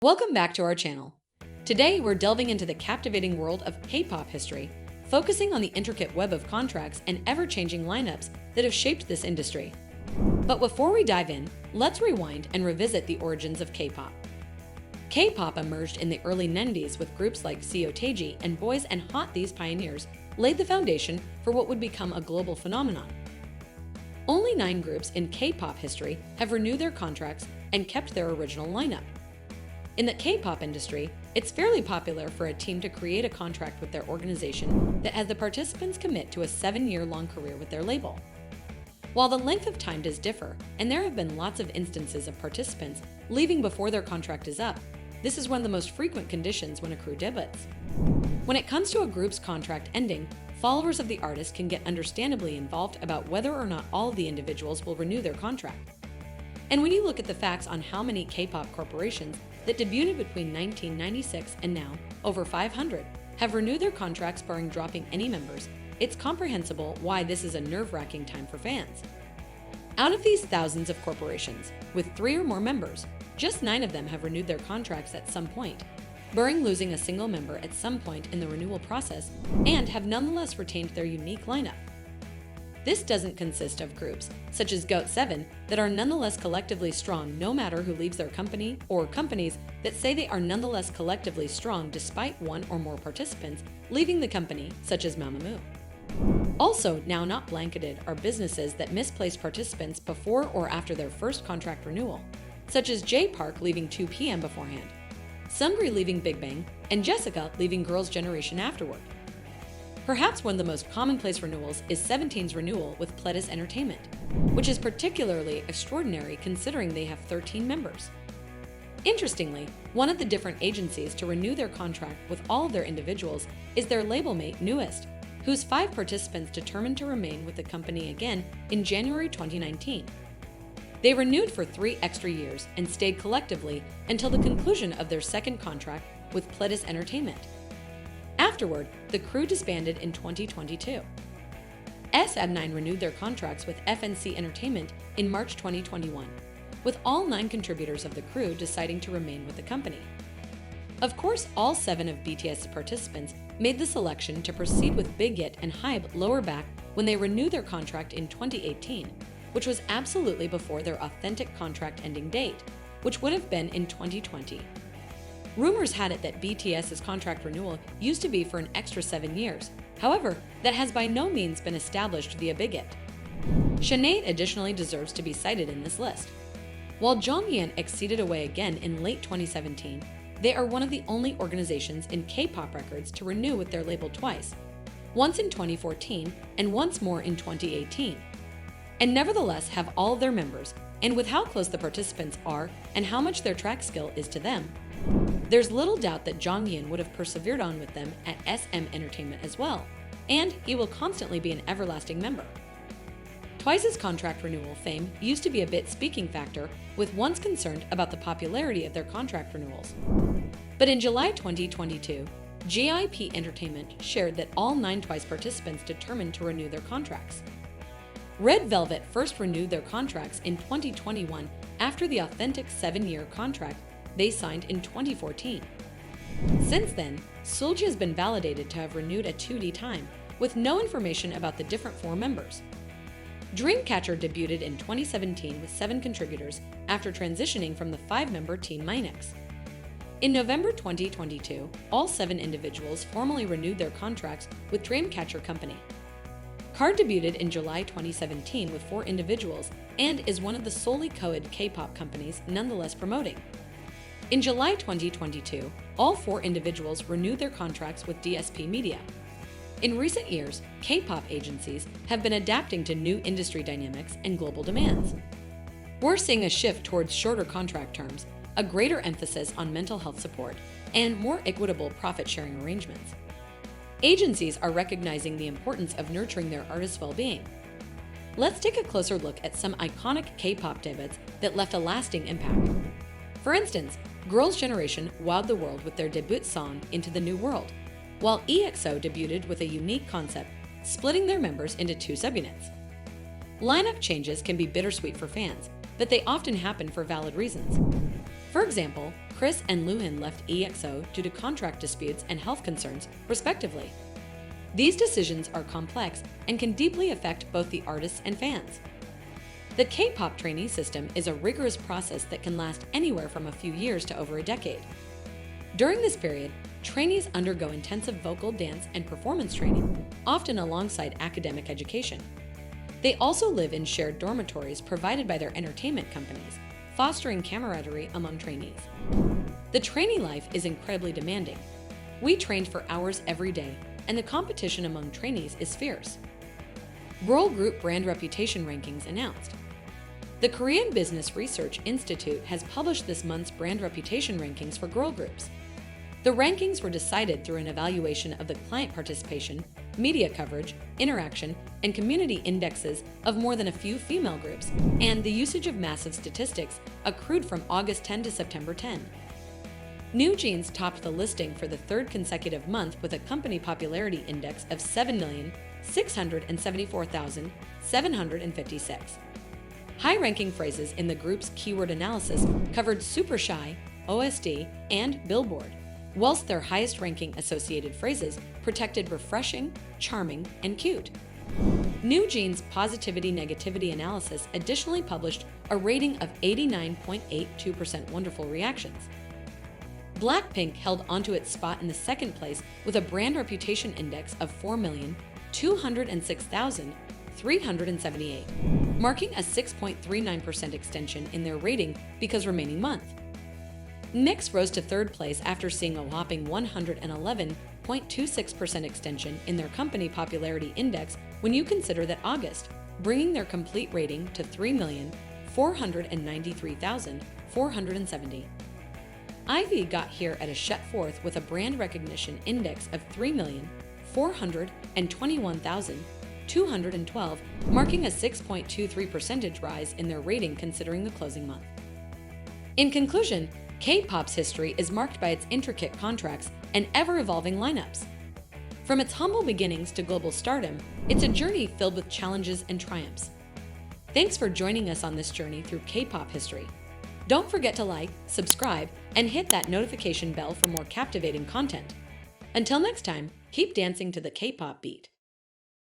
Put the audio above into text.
Welcome back to our channel. Today, we're delving into the captivating world of K-pop history, focusing on the intricate web of contracts and ever-changing lineups that have shaped this industry. But before we dive in, let's rewind and revisit the origins of K-pop. K-pop emerged in the early 90s with groups like Taiji and Boys and H.O.T. These pioneers laid the foundation for what would become a global phenomenon. Only 9 groups in K-pop history have renewed their contracts and kept their original lineup. In the K-pop industry, it's fairly popular for a team to create a contract with their organization that has the participants commit to a 7-year-long career with their label. While the length of time does differ, and there have been lots of instances of participants leaving before their contract is up, this is one of the most frequent conditions when a crew debuts. When it comes to a group's contract ending, followers of the artist can get understandably involved about whether or not all of the individuals will renew their contract. And when you look at the facts on how many K-pop corporations that debuted between 1996 and now, over 500, have renewed their contracts barring dropping any members, it's comprehensible why this is a nerve-wracking time for fans. Out of these thousands of corporations, with 3 or more members, just 9 of them have renewed their contracts at some point, barring losing a single member at some point in the renewal process, and have nonetheless retained their unique lineup. This doesn't consist of groups, such as GOT7, that are nonetheless collectively strong no matter who leaves their company, or companies that say they are nonetheless collectively strong despite 1 or more participants leaving the company, such as Mamamoo. Also, now not blanketed are businesses that misplace participants before or after their first contract renewal, such as J Park leaving 2 p.m. beforehand, Sungri leaving Big Bang, and Jessica leaving Girls' Generation afterward. Perhaps one of the most commonplace renewals is 17's renewal with Pledis Entertainment, which is particularly extraordinary considering they have 13 members. Interestingly, one of the different agencies to renew their contract with all of their individuals is their label mate Newest, whose 5 participants determined to remain with the company again in January 2019. They renewed for 3 extra years and stayed collectively until the conclusion of their second contract with Pledis Entertainment. Afterward, the crew disbanded in 2022. SM9 renewed their contracts with FNC Entertainment in March 2021, with all 9 contributors of the crew deciding to remain with the company. Of course, all 7 of BTS's participants made the selection to proceed with Big Hit and Hybe lower back when they renewed their contract in 2018, which was absolutely before their authentic contract ending date, which would have been in 2020. Rumors had it that BTS's contract renewal used to be for an extra 7 years. However, that has by no means been established via Big Hit. Sinead additionally deserves to be cited in this list. While Jonghyun exceeded away again in late 2017, they are one of the only organizations in K-pop records to renew with their label twice, once in 2014 and once more in 2018, and nevertheless have all of their members, and with how close the participants are and how much their track skill is to them, there's little doubt that Jonghyun would have persevered on with them at SM Entertainment as well, and he will constantly be an everlasting member. Twice's contract renewal fame used to be a bit speaking factor, with once concerned about the popularity of their contract renewals. But in July 2022, GIP Entertainment shared that all 9 Twice participants determined to renew their contracts. Red Velvet first renewed their contracts in 2021 after the authentic 7-year contract they signed in 2014. Since then, Seulgi has been validated to have renewed a 2D time, with no information about the different 4 members. Dreamcatcher debuted in 2017 with 7 contributors after transitioning from the 5-member Team Minx. In November 2022, all 7 individuals formally renewed their contracts with Dreamcatcher Company. Card debuted in July 2017 with 4 individuals and is one of the solely co-ed K-pop companies nonetheless promoting. In July 2022, all 4 individuals renewed their contracts with DSP Media. In recent years, K-pop agencies have been adapting to new industry dynamics and global demands. We're seeing a shift towards shorter contract terms, a greater emphasis on mental health support, and more equitable profit-sharing arrangements. Agencies are recognizing the importance of nurturing their artists' well-being. Let's take a closer look at some iconic K-pop debuts that left a lasting impact. For instance, Girls' Generation wowed the world with their debut song Into the New World, while EXO debuted with a unique concept, splitting their members into 2 subunits. Lineup changes can be bittersweet for fans, but they often happen for valid reasons. For example, Chris and Luhin left EXO due to contract disputes and health concerns, respectively. These decisions are complex and can deeply affect both the artists and fans. The K-pop trainee system is a rigorous process that can last anywhere from a few years to over a decade. During this period, trainees undergo intensive vocal, dance, and performance training, often alongside academic education. They also live in shared dormitories provided by their entertainment companies, fostering camaraderie among trainees. The trainee life is incredibly demanding. We trained for hours every day, and the competition among trainees is fierce. World Group Brand Reputation Rankings announced. The Korean Business Research Institute has published this month's brand reputation rankings for girl groups. The rankings were decided through an evaluation of the client participation, media coverage, interaction, and community indexes of more than a few female groups, and the usage of massive statistics accrued from August 10 to September 10. New Jeans topped the listing for the third consecutive month with a company popularity index of 7,674,756. High-ranking phrases in the group's keyword analysis covered Super Shy, OSD, and Billboard, whilst their highest-ranking associated phrases protected refreshing, charming, and cute. New Jeans' positivity-negativity analysis additionally published a rating of 89.82% wonderful reactions. Blackpink held onto its spot in the second place with a brand reputation index of 4,206,378, marking a 6.39% extension in their rating because remaining month. NYX rose to third place after seeing a whopping 111.26% extension in their company popularity index when you consider that August, bringing their complete rating to 3,493,470. Ivy got here at a shut fourth with a brand recognition index of 3,421,212, marking a 6.23% rise in their rating considering the closing month. In conclusion, K-pop's history is marked by its intricate contracts and ever-evolving lineups. From its humble beginnings to global stardom, it's a journey filled with challenges and triumphs. Thanks for joining us on this journey through K-pop history. Don't forget to like, subscribe, and hit that notification bell for more captivating content. Until next time, keep dancing to the K-pop beat.